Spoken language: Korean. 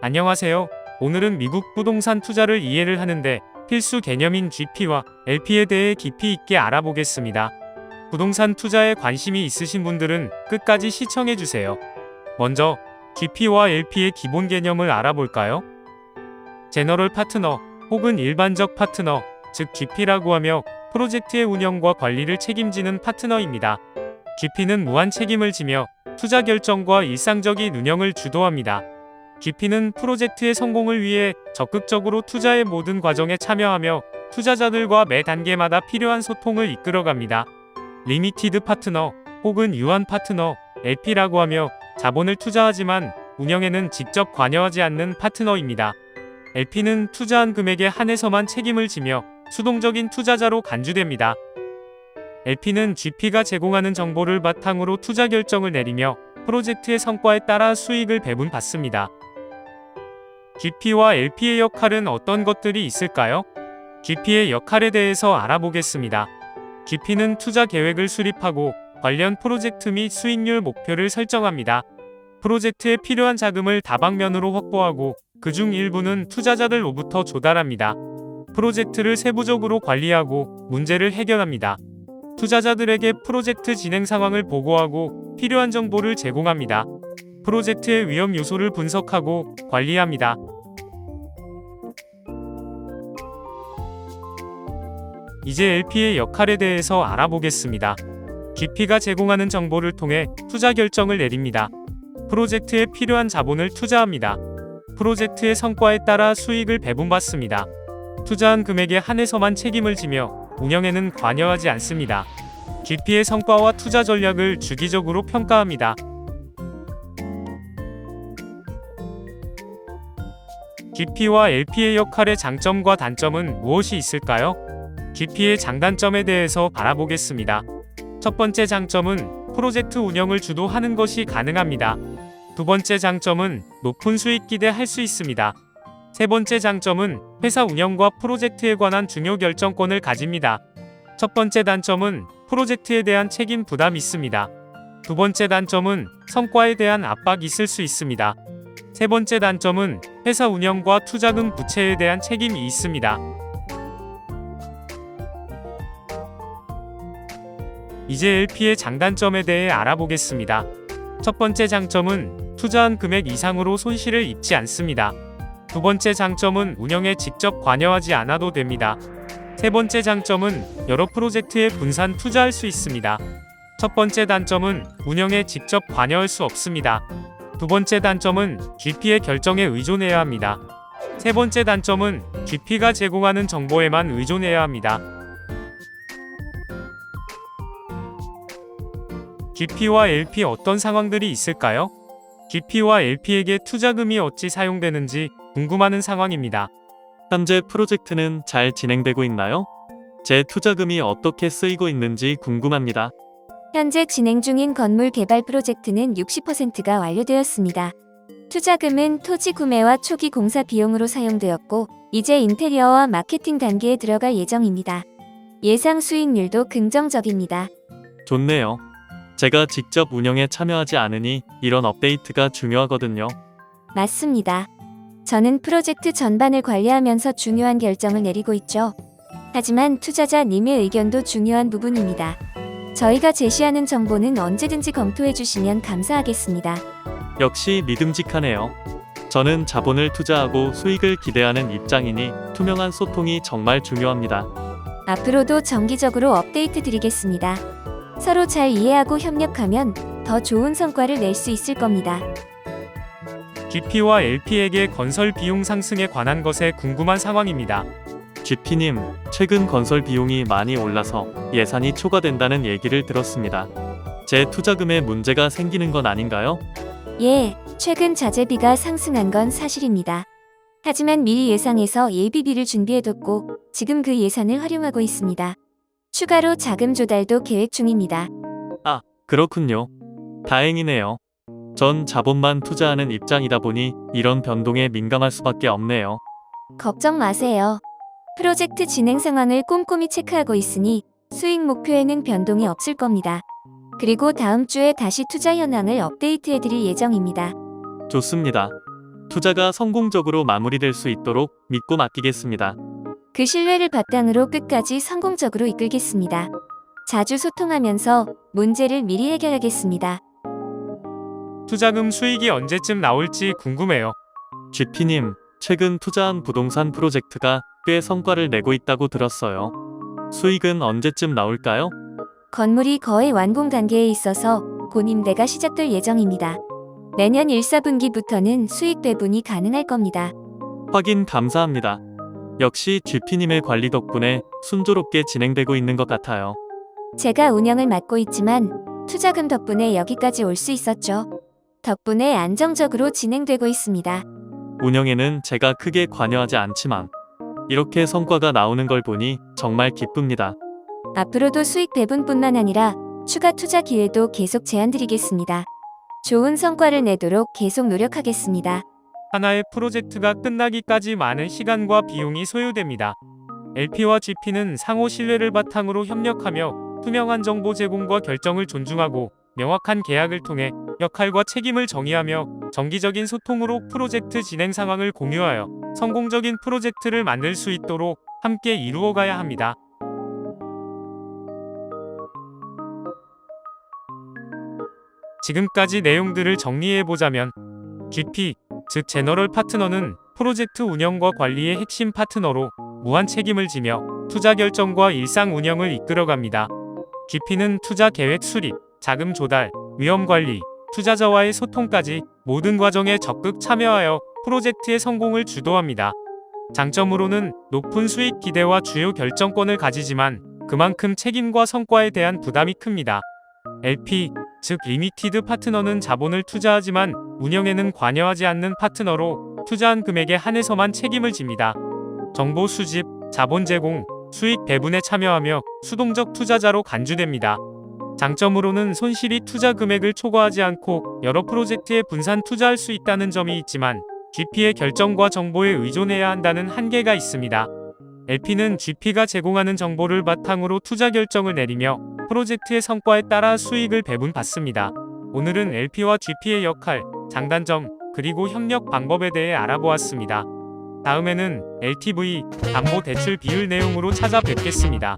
안녕하세요. 오늘은 미국 부동산 투자를 이해를 하는데 필수 개념인 GP와 LP에 대해 깊이 있게 알아보겠습니다. 부동산 투자에 관심이 있으신 분들은 끝까지 시청해주세요. 먼저 GP와 LP의 기본 개념을 알아볼까요? 제너럴 파트너 혹은 일반적 파트너, 즉 GP라고 하며 프로젝트의 운영과 관리를 책임지는 파트너입니다. GP는 무한 책임을 지며 투자 결정과 일상적인 운영을 주도합니다. GP는 프로젝트의 성공을 위해 적극적으로 투자의 모든 과정에 참여하며 투자자들과 매 단계마다 필요한 소통을 이끌어갑니다. 리미티드 파트너 혹은 유한 파트너, LP라고 하며 자본을 투자하지만 운영에는 직접 관여하지 않는 파트너입니다. LP는 투자한 금액에 한해서만 책임을 지며 수동적인 투자자로 간주됩니다. LP는 GP가 제공하는 정보를 바탕으로 투자 결정을 내리며 프로젝트의 성과에 따라 수익을 배분받습니다. GP와 LP의 역할은 어떤 것들이 있을까요? GP의 역할에 대해서 알아보겠습니다. GP는 투자 계획을 수립하고 관련 프로젝트 및 수익률 목표를 설정합니다. 프로젝트에 필요한 자금을 다방면으로 확보하고 그중 일부는 투자자들로부터 조달합니다. 프로젝트를 세부적으로 관리하고 문제를 해결합니다. 투자자들에게 프로젝트 진행 상황을 보고하고 필요한 정보를 제공합니다. 프로젝트의 위험 요소를 분석하고 관리합니다. 이제 LP의 역할에 대해서 알아보겠습니다. GP가 제공하는 정보를 통해 투자 결정을 내립니다. 프로젝트에 필요한 자본을 투자합니다. 프로젝트의 성과에 따라 수익을 배분받습니다. 투자한 금액에 한해서만 책임을 지며 운영에는 관여하지 않습니다. GP의 성과와 투자 전략을 주기적으로 평가합니다. GP와 LP의 역할의 장점과 단점은 무엇이 있을까요? GP의 장단점에 대해서 알아보겠습니다. 첫 번째 장점은 프로젝트 운영을 주도하는 것이 가능합니다. 두 번째 장점은 높은 수익 기대할 수 있습니다. 세 번째 장점은 회사 운영과 프로젝트에 관한 중요 결정권을 가집니다. 첫 번째 단점은 프로젝트에 대한 책임 부담이 있습니다. 두 번째 단점은 성과에 대한 압박이 있을 수 있습니다. 세 번째 단점은 회사 운영과 투자금 부채에 대한 책임이 있습니다. 이제 LP의 장단점에 대해 알아보겠습니다. 첫 번째 장점은 투자한 금액 이상으로 손실을 입지 않습니다. 두 번째 장점은 운영에 직접 관여하지 않아도 됩니다. 세 번째 장점은 여러 프로젝트에 분산 투자할 수 있습니다. 첫 번째 단점은 운영에 직접 관여할 수 없습니다. 두 번째 단점은 GP의 결정에 의존해야 합니다. 세 번째 단점은 GP가 제공하는 정보에만 의존해야 합니다. GP와 LP 어떤 상황들이 있을까요? GP와 LP에게 투자금이 어찌 사용되는지 궁금하는 상황입니다. 현재 프로젝트는 잘 진행되고 있나요? 제 투자금이 어떻게 쓰이고 있는지 궁금합니다. 현재 진행 중인 건물 개발 프로젝트는 60%가 완료되었습니다. 투자금은 토지 구매와 초기 공사 비용으로 사용되었고, 이제 인테리어와 마케팅 단계에 들어갈 예정입니다. 예상 수익률도 긍정적입니다. 좋네요. 제가 직접 운영에 참여하지 않으니 이런 업데이트가 중요하거든요. 맞습니다. 저는 프로젝트 전반을 관리하면서 중요한 결정을 내리고 있죠. 하지만 투자자님의 의견도 중요한 부분입니다. 저희가 제시하는 정보는 언제든지 검토해 주시면 감사하겠습니다. 역시 믿음직하네요. 저는 자본을 투자하고 수익을 기대하는 입장이니 투명한 소통이 정말 중요합니다. 앞으로도 정기적으로 업데이트 드리겠습니다. 서로 잘 이해하고 협력하면 더 좋은 성과를 낼 수 있을 겁니다. GP와 LP에게 건설 비용 상승에 관한 것에 궁금한 상황입니다. GP님, 최근 건설 비용이 많이 올라서 예산이 초과된다는 얘기를 들었습니다. 제 투자금에 문제가 생기는 건 아닌가요? 예, 최근 자재비가 상승한 건 사실입니다. 하지만 미리 예상해서 예비비를 준비해뒀고 지금 그 예산을 활용하고 있습니다. 추가로 자금 조달도 계획 중입니다. 아, 그렇군요. 다행이네요. 전 자본만 투자하는 입장이다 보니 이런 변동에 민감할 수밖에 없네요. 걱정 마세요. 프로젝트 진행 상황을 꼼꼼히 체크하고 있으니 수익 목표에는 변동이 없을 겁니다. 그리고 다음 주에 다시 투자 현황을 업데이트해드릴 예정입니다. 좋습니다. 투자가 성공적으로 마무리될 수 있도록 믿고 맡기겠습니다. 그 신뢰를 바탕으로 끝까지 성공적으로 이끌겠습니다. 자주 소통하면서 문제를 미리 해결하겠습니다. 투자금 수익이 언제쯤 나올지 궁금해요. GP님, 최근 투자한 부동산 프로젝트가 꽤 성과를 내고 있다고 들었어요. 수익은 언제쯤 나올까요? 건물이 거의 완공 단계에 있어서 곧 임대가 시작될 예정입니다. 내년 1, 4분기부터는 수익 배분이 가능할 겁니다. 확인 감사합니다. 역시 GP님의 관리 덕분에 순조롭게 진행되고 있는 것 같아요. 제가 운영을 맡고 있지만 투자금 덕분에 여기까지 올 수 있었죠. 덕분에 안정적으로 진행되고 있습니다. 운영에는 제가 크게 관여하지 않지만 이렇게 성과가 나오는 걸 보니 정말 기쁩니다. 앞으로도 수익 배분뿐만 아니라 추가 투자 기회도 계속 제안드리겠습니다. 좋은 성과를 내도록 계속 노력하겠습니다. 하나의 프로젝트가 끝나기까지 많은 시간과 비용이 소요됩니다. LP와 GP는 상호 신뢰를 바탕으로 협력하며 투명한 정보 제공과 결정을 존중하고 명확한 계약을 통해 역할과 책임을 정의하며 정기적인 소통으로 프로젝트 진행 상황을 공유하여 성공적인 프로젝트를 만들 수 있도록 함께 이루어가야 합니다. 지금까지 내용들을 정리해보자면 GP, 즉 제너럴 파트너는 프로젝트 운영과 관리의 핵심 파트너로 무한 책임을 지며 투자 결정과 일상 운영을 이끌어갑니다. GP는 투자 계획 수립, 자금 조달, 위험 관리, 투자자와의 소통까지 모든 과정에 적극 참여하여 프로젝트의 성공을 주도합니다. 장점으로는 높은 수익 기대와 주요 결정권을 가지지만 그만큼 책임과 성과에 대한 부담이 큽니다. LP, 즉 리미티드 파트너는 자본을 투자하지만 운영에는 관여하지 않는 파트너로 투자한 금액에 한해서만 책임을 집니다. 정보 수집, 자본 제공, 수익 배분에 참여하며 수동적 투자자로 간주됩니다. 장점으로는 손실이 투자 금액을 초과하지 않고 여러 프로젝트에 분산 투자할 수 있다는 점이 있지만 GP의 결정과 정보에 의존해야 한다는 한계가 있습니다. LP는 GP가 제공하는 정보를 바탕으로 투자 결정을 내리며 프로젝트의 성과에 따라 수익을 배분받습니다. 오늘은 LP와 GP의 역할, 장단점, 그리고 협력 방법에 대해 알아보았습니다. 다음에는 LTV, 담보대출 비율 내용으로 찾아뵙겠습니다.